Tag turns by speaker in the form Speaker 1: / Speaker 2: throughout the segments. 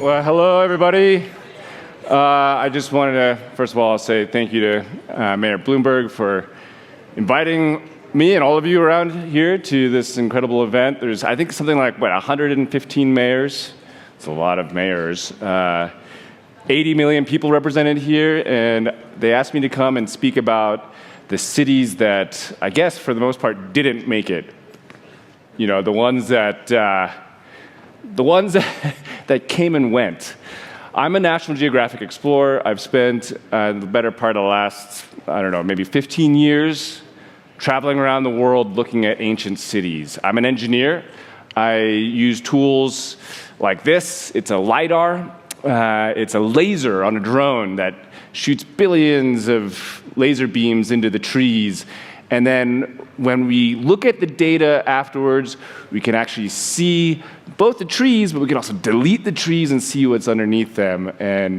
Speaker 1: Well, hello, everybody. I just wanted to, first of all, say thank you to Mayor Bloomberg for inviting me and all of you around here to this incredible event. There's, I think, something like, 115 mayors? It's a lot of mayors. 80 million people represented here, and they asked me to come and speak about the cities that, I guess, for the most part, didn't make it. You know, the ones that came and went. I'm a National Geographic Explorer. I've spent the better part of the last, maybe 15 years traveling around the world looking at ancient cities. I'm an engineer. I use tools like this. It's a LiDAR. It's a laser on a drone that shoots billions of laser beams into the trees. And then when we look at the data afterwards, we can actually see both the trees, but we can also delete the trees and see what's underneath them and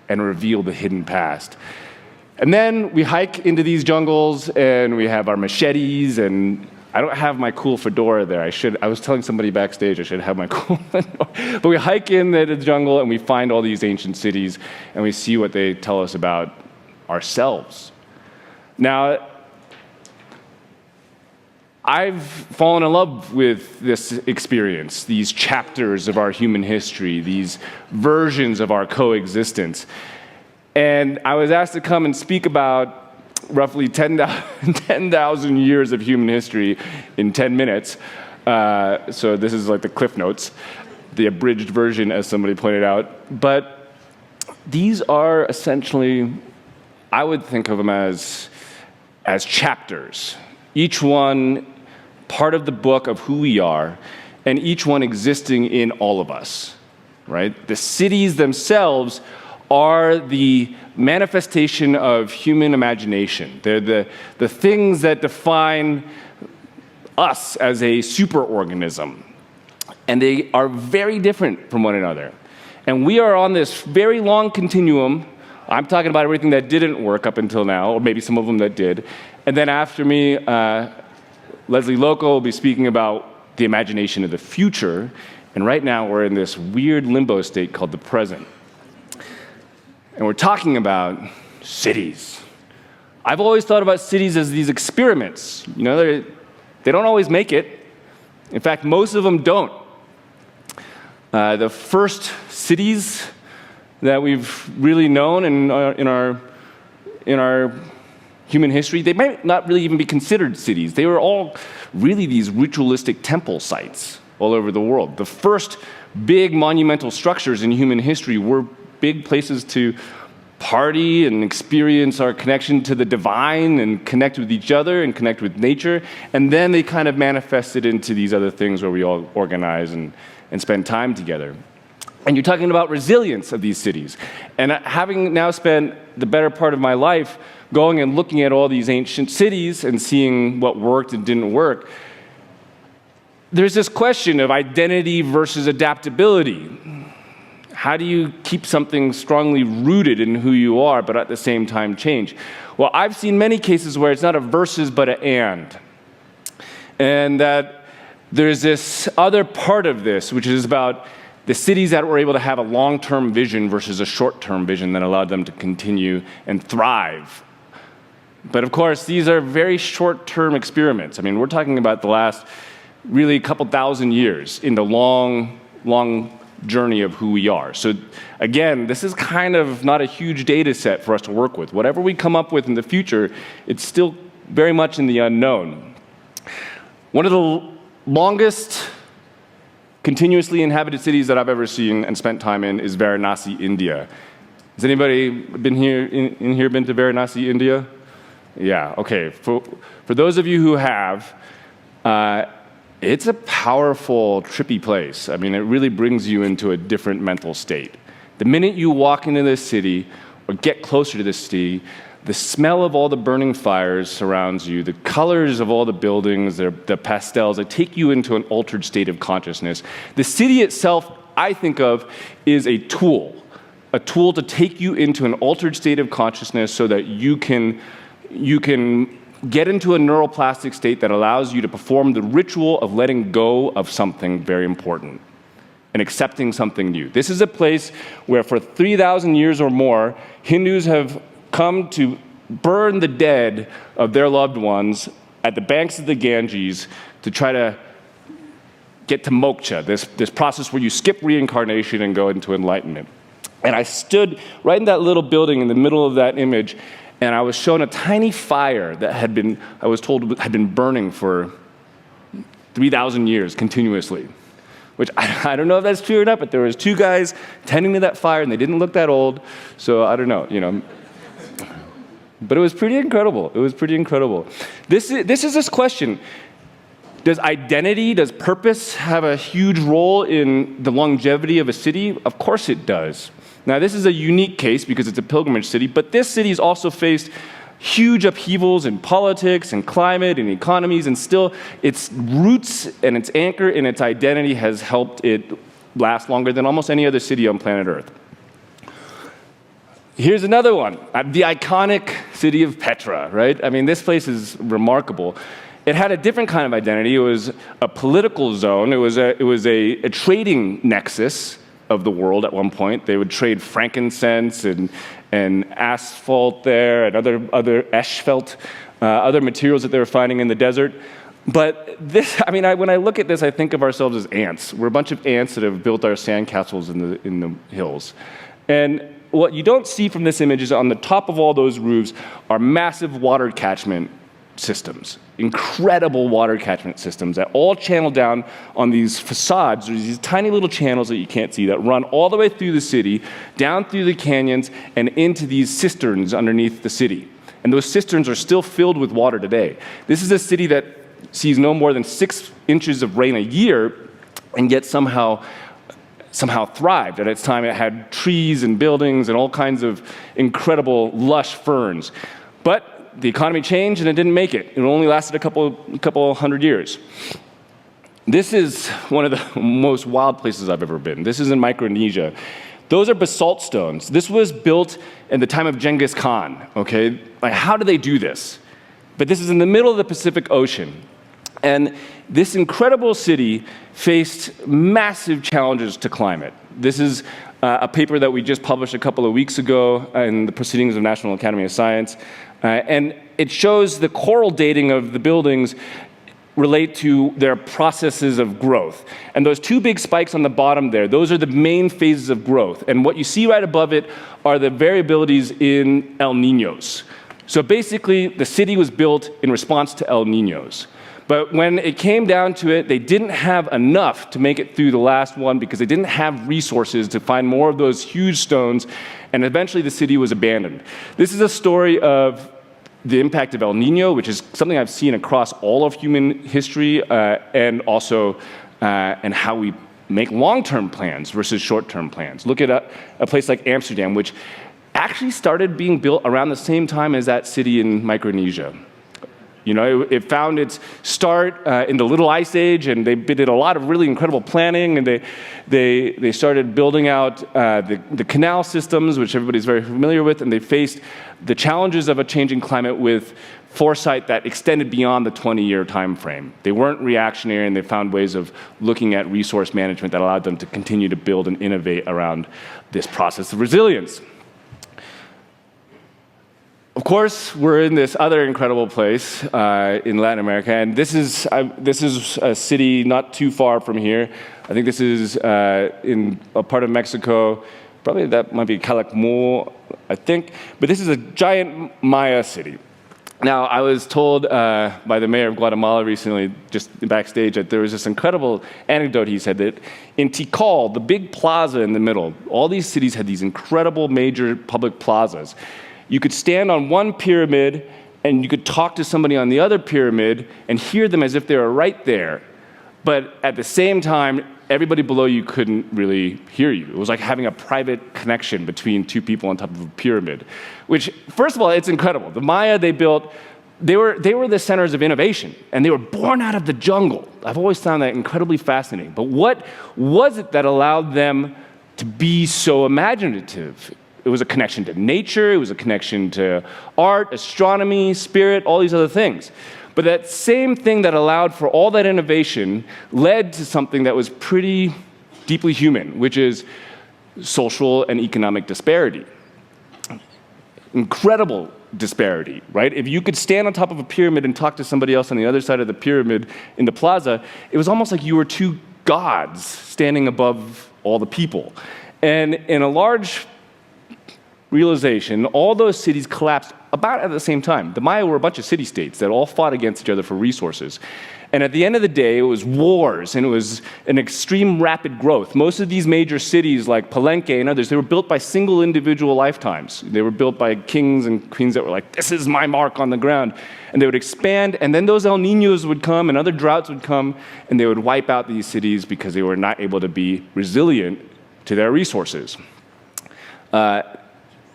Speaker 1: reveal the hidden past. And then we hike into these jungles and we have our machetes, and I don't have my cool fedora there. I was telling somebody backstage I should have my cool fedora. But we hike into the jungle and we find all these ancient cities and we see what they tell us about ourselves. Now, I've fallen in love with this experience, these chapters of our human history, these versions of our coexistence. And I was asked to come and speak about roughly 10,000 years of human history in 10 minutes. So this is like the Cliff Notes, the abridged version, as somebody pointed out. But these are essentially, I would think of them as chapters. Each one part of the book of who we are, and each one existing in all of us, right? The cities themselves are the manifestation of human imagination. They're the things that define us as a superorganism. And they are very different from one another. And we are on this very long continuum. I'm talking about everything that didn't work up until now, or maybe some of them that did. And then after me, Leslie Loco will be speaking about the imagination of the future. And right now, we're in this weird limbo state called the present. And we're talking about cities. I've always thought about cities as these experiments. You know, they don't always make it. In fact, most of them don't. The first cities that we've really known in our human history, they might not really even be considered cities. They were all really these ritualistic temple sites all over the world. The first big monumental structures in human history were big places to party and experience our connection to the divine and connect with each other and connect with nature. And then they kind of manifested into these other things where we all organize and spend time together. And you're talking about resilience of these cities. And having now spent the better part of my life going and looking at all these ancient cities and seeing what worked and didn't work, there's this question of identity versus adaptability. How do you keep something strongly rooted in who you are, but at the same time change? Well, I've seen many cases where it's not a versus, but an and. And that there's this other part of this, which is about the cities that were able to have a long-term vision versus a short-term vision that allowed them to continue and thrive. But of course, these are very short-term experiments. I mean, we're talking about the last really couple thousand years in the long, long journey of who we are. So again, this is kind of not a huge data set for us to work with. Whatever we come up with in the future, it's still very much in the unknown. One of the longest continuously inhabited cities that I've ever seen and spent time in is Varanasi, India. Has anybody been here been to Varanasi, India? Yeah, okay. For those of you who have, it's a powerful, trippy place. I mean, it really brings you into a different mental state. The minute you walk into this city or get closer to this city, the smell of all the burning fires surrounds you, the colors of all the buildings, the pastels, they take you into an altered state of consciousness. The city itself, I think of, is a tool to take you into an altered state of consciousness so that you can get into a neuroplastic state that allows you to perform the ritual of letting go of something very important. and accepting something new. This is a place where for 3,000 years or more, Hindus have come to burn the dead of their loved ones at the banks of the Ganges to try to get to moksha, this process where you skip reincarnation and go into enlightenment. And I stood right in that little building in the middle of that image, and I was shown a tiny fire that I was told had been burning for 3,000 years continuously. Which I don't know if that's true or not, but there was two guys tending to that fire, and they didn't look that old, so I don't know, But it was pretty incredible. It was pretty incredible. This is this question. Does identity, does purpose have a huge role in the longevity of a city? Of course it does. Now, this is a unique case because it's a pilgrimage city, but this city has also faced huge upheavals in politics and climate and economies, and still its roots and its anchor in its identity has helped it last longer than almost any other city on planet Earth. Here's another one, the iconic city of Petra, right? I mean, this place is remarkable. It had a different kind of identity. It was a political zone. It was a trading nexus of the world at one point. They would trade frankincense and asphalt there and other asphalt, other materials that they were finding in the desert. But when I look at this, I think of ourselves as ants. We're a bunch of ants that have built our sandcastles in the hills. And what you don't see from this image is on the top of all those roofs are massive water catchment systems, incredible water catchment systems that all channel down on these facades. There's these tiny little channels that you can't see that run all the way through the city, down through the canyons, and into these cisterns underneath the city. And those cisterns are still filled with water today. This is a city that sees no more than 6 inches of rain a year, and yet somehow thrived. At its time, it had trees and buildings and all kinds of incredible, lush ferns. But the economy changed, and it didn't make it. It only lasted a couple hundred years. This is one of the most wild places I've ever been. This is in Micronesia. Those are basalt stones. This was built in the time of Genghis Khan, okay? Like, how do they do this? But this is in the middle of the Pacific Ocean. And this incredible city faced massive challenges to climate. This is a paper that we just published a couple of weeks ago in the Proceedings of National Academy of Science. And it shows the coral dating of the buildings relate to their processes of growth. And those two big spikes on the bottom there, those are the main phases of growth. And what you see right above it are the variabilities in El Niños. So basically, the city was built in response to El Niños. But when it came down to it, they didn't have enough to make it through the last one because they didn't have resources to find more of those huge stones, and eventually the city was abandoned. This is a story of the impact of El Niño, which is something I've seen across all of human history, and also and how we make long-term plans versus short-term plans. Look at a place like Amsterdam, which actually started being built around the same time as that city in Micronesia. It found its start in the Little Ice Age, and they did a lot of really incredible planning, and they started building out the canal systems, which everybody's very familiar with, and they faced the challenges of a changing climate with foresight that extended beyond the 20-year time frame. They weren't reactionary, and they found ways of looking at resource management that allowed them to continue to build and innovate around this process of resilience. Of course, we're in this other incredible place in Latin America, and this is a city not too far from here. I think this is in a part of Mexico. Probably that might be Calakmul, I think. But this is a giant Maya city. Now, I was told by the mayor of Guatemala recently, just backstage, that there was this incredible anecdote. He said that in Tikal, the big plaza in the middle, all these cities had these incredible major public plazas. You could stand on one pyramid, and you could talk to somebody on the other pyramid and hear them as if they were right there. But at the same time, everybody below you couldn't really hear you. It was like having a private connection between two people on top of a pyramid, which, first of all, it's incredible. The Maya they built, they were the centers of innovation, and they were born out of the jungle. I've always found that incredibly fascinating. But what was it that allowed them to be so imaginative? It was a connection to nature, it was a connection to art, astronomy, spirit, all these other things. But that same thing that allowed for all that innovation led to something that was pretty deeply human, which is social and economic disparity. Incredible disparity, right? If you could stand on top of a pyramid and talk to somebody else on the other side of the pyramid in the plaza, it was almost like you were two gods standing above all the people. And in a large realization, all those cities collapsed about at the same time. The Maya were a bunch of city-states that all fought against each other for resources. And at the end of the day, it was wars, and it was an extreme rapid growth. Most of these major cities, like Palenque and others, they were built by single individual lifetimes. They were built by kings and queens that were like, this is my mark on the ground. And they would expand, and then those El Niños would come, and other droughts would come, and they would wipe out these cities because they were not able to be resilient to their resources.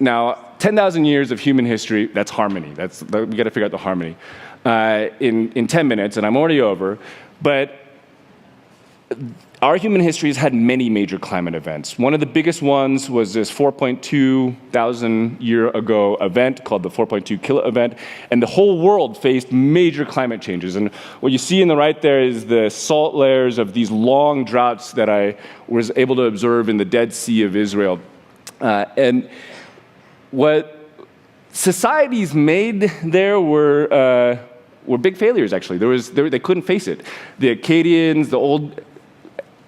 Speaker 1: Now, 10,000 years of human history, that's harmony. We got to figure out the harmony. In 10 minutes, and I'm already over, but our human history has had many major climate events. One of the biggest ones was this 4.2 thousand year ago event called the 4.2 kilo event, and the whole world faced major climate changes. And what you see in the right there is the salt layers of these long droughts that I was able to observe in the Dead Sea of Israel. And what societies made there were big failures, actually. They couldn't face it. The Akkadians, the old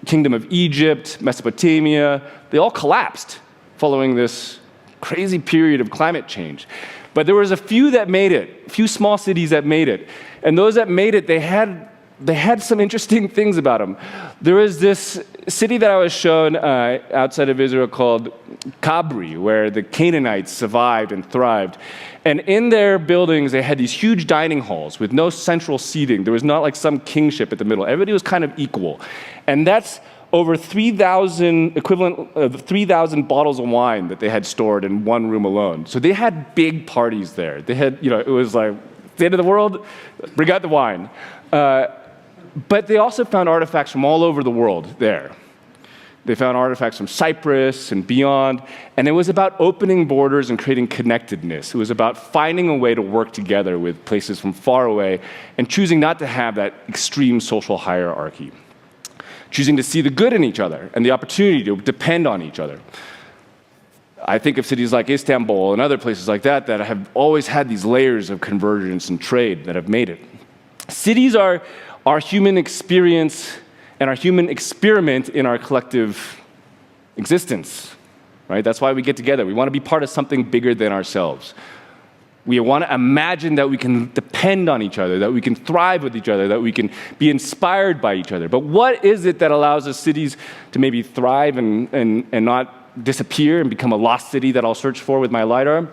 Speaker 1: kingdom of Egypt, Mesopotamia, they all collapsed following this crazy period of climate change. But there was a few that made it, a few small cities that made it. And those that made it, they had some interesting things about them. There was this city that I was shown outside of Israel called Kabri, where the Canaanites survived and thrived. And in their buildings, they had these huge dining halls with no central seating. There was not like some kingship at the middle. Everybody was kind of equal. And that's over 3,000, equivalent of 3,000 bottles of wine that they had stored in one room alone. So they had big parties there. They had, it was like, the end of the world, bring out the wine. But they also found artifacts from all over the world there. They found artifacts from Cyprus and beyond, and it was about opening borders and creating connectedness. It was about finding a way to work together with places from far away and choosing not to have that extreme social hierarchy. Choosing to see the good in each other and the opportunity to depend on each other. I think of cities like Istanbul and other places like that that have always had these layers of convergence and trade that have made it. Cities are our human experience and our human experiment in our collective existence, right? That's why we get together. We want to be part of something bigger than ourselves. We want to imagine that we can depend on each other, that we can thrive with each other, that we can be inspired by each other. But what is it that allows us cities to maybe thrive and not disappear and become a lost city that I'll search for with my LiDAR?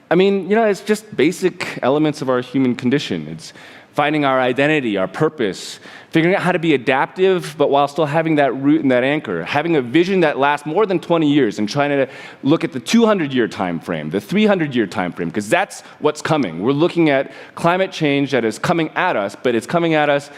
Speaker 1: I mean, it's just basic elements of our human condition. It's finding our identity, our purpose, figuring out how to be adaptive, but while still having that root and that anchor, having a vision that lasts more than 20 years and trying to look at the 200-year time frame, the 300-year time frame, because that's what's coming. We're looking at climate change that is coming at us, but it's coming at us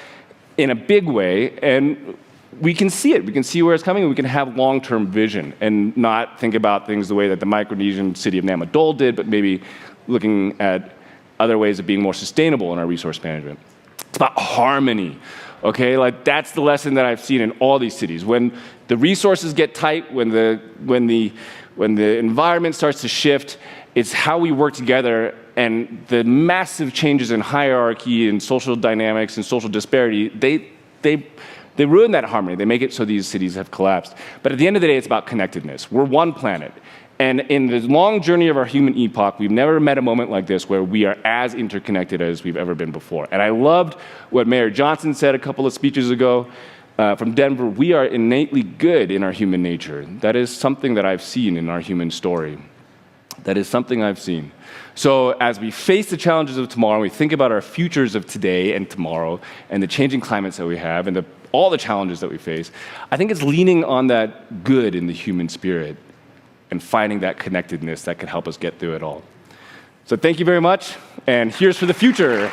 Speaker 1: in a big way, and we can see it. We can see where it's coming, and we can have long-term vision and not think about things the way that the Micronesian city of Namadol did, but maybe looking at other ways of being more sustainable in our resource management. It's about harmony, okay? Like that's the lesson that I've seen in all these cities. When the resources get tight, when the environment starts to shift, it's how we work together, and the massive changes in hierarchy and social dynamics and social disparity, they ruin that harmony. They make it so these cities have collapsed. But at the end of the day, it's about connectedness. We're one planet. And in the long journey of our human epoch, we've never met a moment like this where we are as interconnected as we've ever been before. And I loved what Mayor Johnson said a couple of speeches ago from Denver. We are innately good in our human nature. That is something that I've seen in our human story. That is something I've seen. So as we face the challenges of tomorrow, we think about our futures of today and tomorrow and the changing climates that we have and all the challenges that we face, I think it's leaning on that good in the human spirit and finding that connectedness that can help us get through it all. So thank you very much, and here's for the future.